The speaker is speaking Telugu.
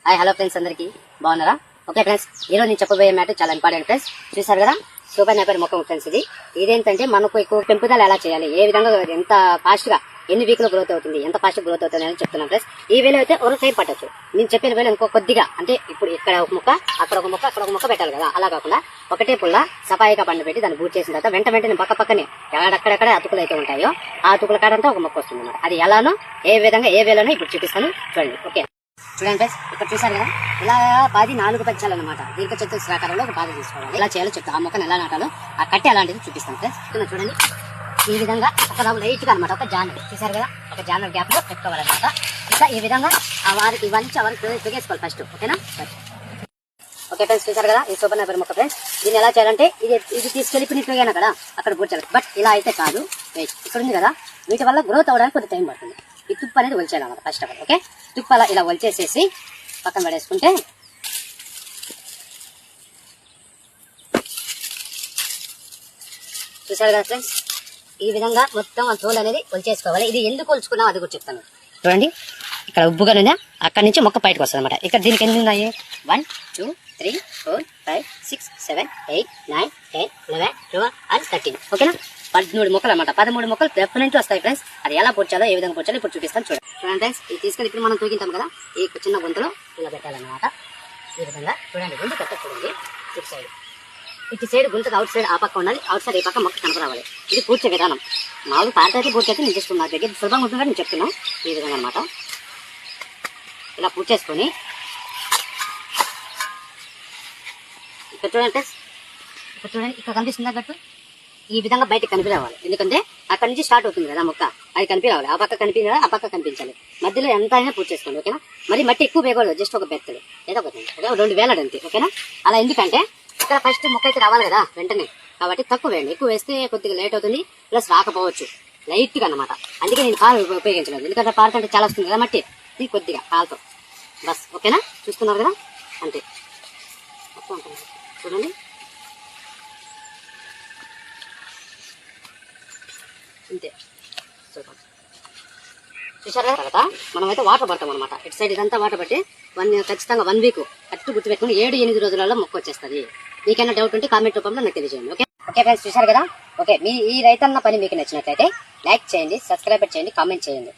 హాయ్ హలో ఫ్రెండ్స్, అందరికి బాగున్నారా? ఓకే ఫ్రెండ్స్, ఈరోజు నేను చెప్పబోయే మ్యాటర్ చాలా ఇంపార్టెంట్ ఫ్రెండ్స్. చూసారు కదా, సూపర్ నేపర్ మొక్క ఫ్రెండ్స్. ఇదేంటంటే మనకు ఎక్కువ పెంపుదల ఎలా చేయాలి, ఏ విధంగా ఎంత ఫాస్ట్ గా ఎన్ని వీక్ లో గ్రోత్ అవుతుంది, ఎంత ఫాస్ట్ గ్రోత్ అవుతుంది అని చెప్తున్నాను ఫ్రెండ్స్. ఈ వేలో అయితే ఒక టైం పట్టచ్చు. నేను చెప్పిన వేలో ఇంకో కొద్దిగా, అంటే ఇప్పుడు ఇక్కడ ఒక మొక్క, అక్కడ ఒక మొక్క, అక్కడ ఒక మొక్క పెట్టాలి కదా. అలా కాకుండా ఒకటే పుల్ల సఫాయిగా పండు పెట్టి దాన్ని బూట్ చేసిన తర్వాత వెంటనే పక్కనే ఎక్కడెక్కడ అతుకులు అయితే ఉంటాయో ఆ అతుకుల కాడంతా ఒక మొక్క వస్తుంది అన్నమాట. అది ఎలానో ఏ విధంగా ఏ వేలోనో ఇప్పుడు చూపిస్తాను చూడండి. ఓకే చూడండి ఫ్రెండ్స్, ఇక్కడ చూసారు కదా, ఇలా పాది 4 పెంచాలన్నమాట. దీర్ఘ చతురస్రాకారంలో ఒక పాది తీసుకోవాలి. ఎలా చేయాలో చెప్తాను. ఆ మొక్కను ఎలా నాటాలో ఆ కట్టి అలాంటిది చూపిస్తాను ఫ్రెండ్స్. చూడండి, ఈ విధంగా ఒక లైట్ గా అనమాట, ఒక జానర్ చూసారు కదా, ఒక జానర్ గ్యాప్ లో పెట్టుకోవాలన్నమాట. ఇంకా ఈ విధంగా ఇవన్నీ తెగేసుకోవాలి ఫస్ట్. ఓకేనా? ఓకే ఫ్రెండ్స్, చూసారు కదా, ఈ సూపర్ నేపర్ మొక్క ఫ్రెండ్స్. దీన్ని ఎలా చేయాలంటే ఇది తీసుకెళ్ళిపోయినట్టుగా కదా అక్కడ కూర్చోాలి. బట్ ఇలా అయితే కాదు. ఇక్కడ ఉంది కదా, వీటి వల్ల గ్రోత్ అవడానికి కొంచెం టైం పడుతుంది. ఈ తుప్పు అనేది ఒలిచేయాలన్నమాట ఫస్ట్ ఆఫ్ ఆల్. ఓకే, తుప్పు అలా ఇలా ఒలిచేసేసి పక్కన పడేసుకుంటే చూసారు కదా ఫ్రెండ్స్, ఈ విధంగా మొత్తం ఆ తోలు అనేది ఒలిచేసుకోవాలి. ఇది ఎందుకు ఒలుచుకున్నాం అది కూడా చెప్తాను చూడండి. ఇక్కడ ఉబ్బుగా ఉందా, అక్కడి నుంచి మొక్క బయటకు వస్తుంది అనమాట. ఇక్కడ దీనికి ఎన్ని ఉన్నాయి? 1 2 3 4 5 6 7 8 9 10 11 12 and 13. ఓకేనా? 13 మొక్కలు అనమాట. 13 మొక్కలు డెఫినెట్ వస్తాయి ఫ్రెండ్స్. అది ఎలా పొచ్చాలో ఏ విధంగా పొచ్చాలో ఇప్పుడు చూపిస్తాను చూడండి. ఫ్రెండ్స్, ఇది తీసుకెళ్ళి ఇప్పుడు మనం తూగింటాం కదా, ఈ చిన్న గుంతలో ఇలా పెట్టాలన్నమాట. ఈ విధంగా చూడండి, గుంత పెట్టకూడదు. ఇటు సైడ్ గుంతకు అవుట్ సైడ్ ఆ పక్క ఉండాలి, అవుట్ సైడ్ ఈ పక్క మొక్క కనపరావాలి. ఇది పూడ్చే విధానం. మామూలు పార్టీ పూడ్చైతే నేను జస్ట్ నా దగ్గర సులభంగా ఉంటుందని నేను చెప్తున్నాను. ఈ విధంగా అనమాట ఇలా పూడ్చేసుకొని ఇక్కడ చూడండి ఫ్రెండ్స్, ఇక్కడ చూడండి, ఇక్కడ కనిపిస్తుందా గట్టు? ఈ విధంగా బయటకు కనిపించాలి. ఎందుకంటే అక్కడ నుంచి స్టార్ట్ అవుతుంది కదా మొక్క, అది కనిపించాలి. ఆ పక్క కనిపించాలి, ఆ పక్క కనిపించాలి. మధ్యలో ఎంత అయినా పూర్తి చేసుకోండి. ఓకేనా? మరి మట్టి ఎక్కువ వేయకూడదు, జస్ట్ ఒక బెత్తలు ఏదో ఒకటి 2 వేలాడు అంతే. ఓకేనా? అలా ఎందుకంటే ఇక్కడ ఫస్ట్ మొక్క అయితే రావాలి కదా వెంటనే, కాబట్టి తక్కువ వేయండి. ఎక్కువ వేస్తే కొద్దిగా లేట్ అవుతుంది, ప్లస్ రాకపోవచ్చు లైట్ గా అనమాట. అందుకే నేను కాలు ఉపయోగించలేదు, ఎందుకంటే పారుతుంటే చాలా వస్తుంది కదా మట్టి. ఇది కొద్దిగా కాలుతో బస్. ఓకేనా? చూస్తున్నారు కదా, అంతే. చూడండి, అంతే. చూసారు కదా, తర్వాత మనమైతే వాటర్ పడతాం అనమాట. ఇటు సైడ్ ఇదంతా వాటర్ పట్టి ఖచ్చితంగా 1 వీక్ కట్టు గుర్తుపెట్టుకుని 7-8 రోజులలో మొక్క వచ్చేస్తుంది. మీకైనా డౌట్ ఉంటే కామెంట్ రూపంలో నాకు తెలియజేయండి. ఓకే ఓకే ఫ్రెండ్స్, చూసారు కదా. ఓకే, మీ ఈ రైతన్న పని మీకు నచ్చినట్లయితే లైక్ చేయండి, సబ్స్క్రైబ్ చేయండి, కామెంట్ చేయండి.